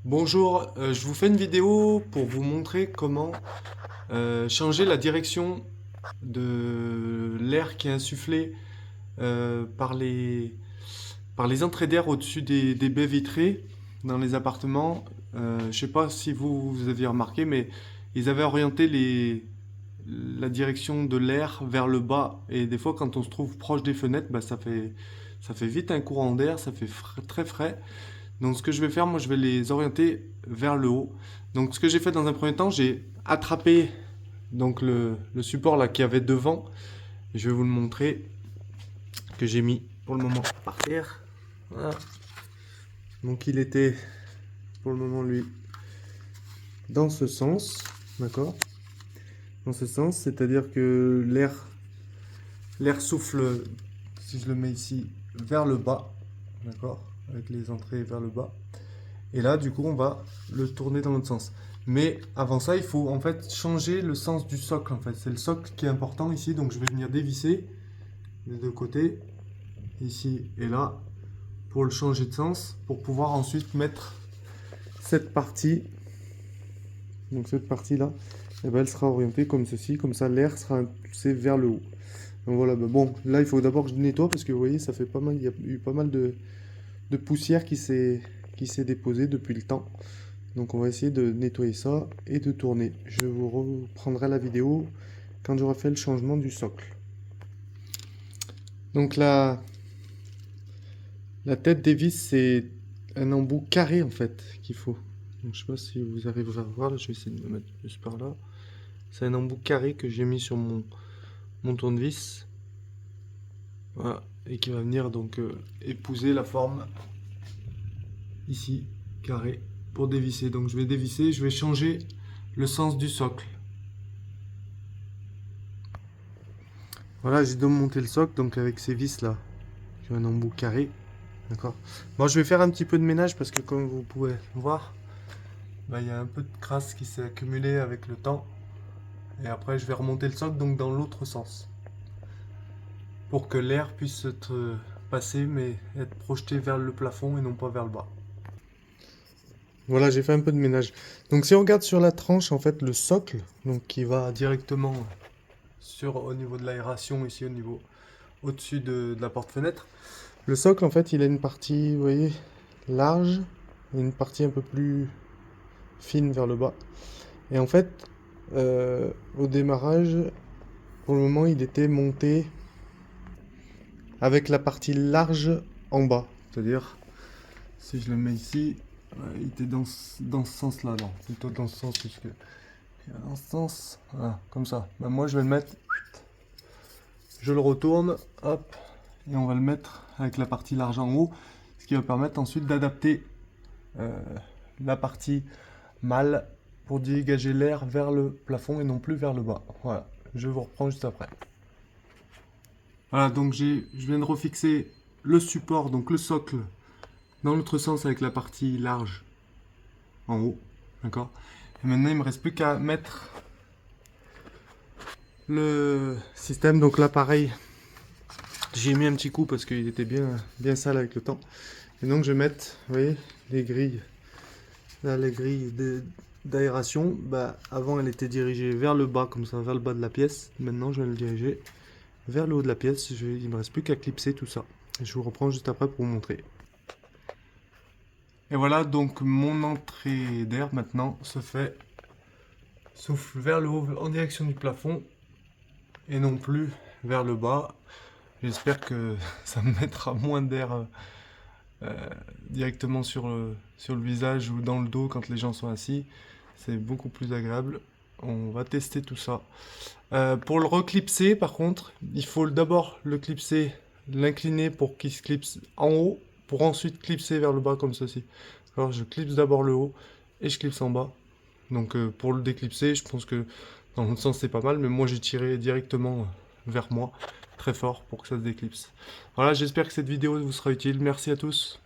Bonjour, je vous fais une vidéo pour vous montrer comment changer la direction de l'air qui est insufflé par les entrées d'air au-dessus des baies vitrées dans les appartements. Je sais pas si vous aviez remarqué, mais ils avaient orienté la direction de l'air vers le bas. Et des fois, quand on se trouve proche des fenêtres, bah, ça fait vite un courant d'air, ça fait très frais. Donc ce que je vais faire, moi je vais les orienter vers le haut. Donc ce que j'ai fait dans un premier temps, j'ai attrapé donc le support là qui avait devant. Je vais vous le montrer que j'ai mis pour le moment par terre. Voilà. Donc il était pour le moment lui dans ce sens, d'accord? Dans ce sens, c'est-à-dire que l'air souffle, si je le mets ici, vers le bas, d'accord? Avec les entrées vers le bas. Et là, du coup, on va le tourner dans l'autre sens. Mais avant ça, il faut en fait changer le sens du socle. En fait, c'est le socle qui est important ici. Donc, je vais venir dévisser des deux côtés, ici et là, pour le changer de sens, pour pouvoir ensuite mettre cette partie. Donc, cette partie-là, eh ben, elle sera orientée comme ceci. Comme ça, l'air sera impulsé vers le haut. Donc voilà. Ben bon, là, il faut d'abord que je nettoie parce que vous voyez, ça fait pas mal. Il y a eu pas mal de poussière qui s'est déposée depuis le temps. Donc on va essayer de nettoyer ça et de tourner. Je vous reprendrai la vidéo quand j'aurai fait le changement du socle. Donc la tête des vis, c'est un embout carré en fait qu'il faut. Donc, je sais pas si vous arriverez à voir, là, je vais essayer de me mettre juste par là. C'est un embout carré que j'ai mis sur mon tournevis. Voilà, et qui va venir donc épouser la forme ici, carré, pour dévisser. Donc je vais dévisser, je vais changer le sens du socle. Voilà, j'ai monté le socle donc avec ces vis là, qui ont un embout carré, d'accord. Bon, je vais faire un petit peu de ménage parce que comme vous pouvez voir, bah, il y a un peu de crasse qui s'est accumulée avec le temps. Et après, je vais remonter le socle donc dans l'autre sens pour que l'air puisse être passer mais être projeté vers le plafond et non pas vers le bas. Voilà, j'ai fait un peu de ménage. Donc si on regarde sur la tranche, en fait, le socle, donc qui va directement au niveau de l'aération, ici au niveau au-dessus de la porte-fenêtre. Le socle, en fait, il a une partie, vous voyez, large et une partie un peu plus fine vers le bas. Et en fait, au démarrage, pour le moment, il était monté avec la partie large en bas. C'est-à-dire, si je le mets ici, il était dans ce sens-là, non, plutôt dans ce sens, puisque dans ce sens, voilà, comme ça. Ben, moi, je vais le mettre, je le retourne, hop, et on va le mettre avec la partie large en haut, ce qui va permettre ensuite d'adapter la partie mâle pour dégager l'air vers le plafond et non plus vers le bas. Voilà, je vous reprends juste après. Voilà, donc je viens de refixer le support, donc le socle, dans l'autre sens avec la partie large en haut, d'accord. Et maintenant, il me reste plus qu'à mettre le système, donc là pareil, j'ai mis un petit coup parce qu'il était bien sale avec le temps. Et donc je vais mettre, vous voyez, les grilles. Là, les grilles d'aération, bah, avant elle était dirigée vers le bas, comme ça, vers le bas de la pièce. Maintenant, je vais le diriger vers le haut de la pièce. Il me reste plus qu'à clipser tout ça. Et je vous reprends juste après pour vous montrer. Et voilà, donc mon entrée d'air maintenant se fait souffle vers le haut en direction du plafond et non plus vers le bas. J'espère que ça me mettra moins d'air directement sur le visage ou dans le dos quand les gens sont assis. C'est beaucoup plus agréable. On va tester tout ça. Pour le reclipser, par contre, il faut d'abord le clipser, l'incliner pour qu'il se clipse en haut, pour ensuite clipser vers le bas comme ceci. Alors je clipse d'abord le haut et je clipse en bas. Donc pour le déclipser, je pense que dans l'autre sens c'est pas mal, mais moi j'ai tiré directement vers moi, très fort pour que ça se déclipse. Voilà, j'espère que cette vidéo vous sera utile. Merci à tous.